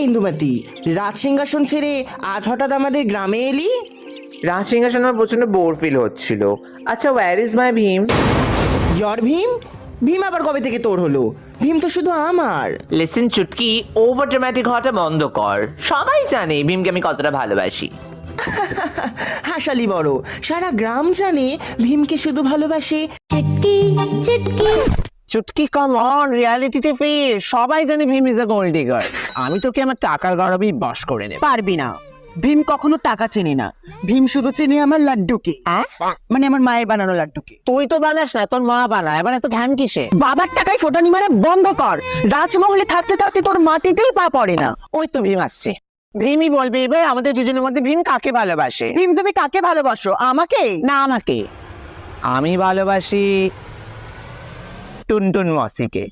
ইন্দুমতি, রাজ সিংহাসন ছেড়ে আজ হঠাৎ আমাদের গ্রামে এলি? রাজ সিংহাসন আমার প্রচন্ড বোর ফিল হচ্ছিল। আচ্ছা, where is my Bheem? Your Bheem? Bheem আবার কবে থেকে তোর হলো? ভীম তো শুধু আমার। লিসেন চুটকি, ওভার ড্রামাটিক হওয়াটা বন্ধ কর। সবাই জানে ভীমকে আমি কতটা ভালোবাসি। হাসালি বড়, সারা গ্রাম জানে ভীমকে শুধু ভালোবাসে। চুটকি চুটকি চুটকি কাম অন, রিয়ালিটিতে ফির। সবাই জানে Bheem is a gold digger. আমি তোকে আমার টাকার গরবেই বশ করে নেব। পারবি না, ভীম কখনো টাকা চেনে না। ভীম শুধু চেনে আমার লাড্ডুকে, মানে আমার মায়ের বানানো লাড্ডুকে। তুই তো বানাস না, তোর মা বানায়। এবার এত ঘ্যাম কিসে? বাবার টাকায় ফোটানি মারা বন্ধ কর। রাজমহলে থাকতে থাকতে তোর মাটিতেই পা পড়ে না। ওই তো ভীম আসছে। ভীমই বলবে এবার আমাদের দুজনের মধ্যে ভীম কাকে ভালোবাসে। ভীম, তুমি কাকে ভালোবাসো? আমাকে না, আমাকে। আমি ভালোবাসি টুনটুন মসিকে।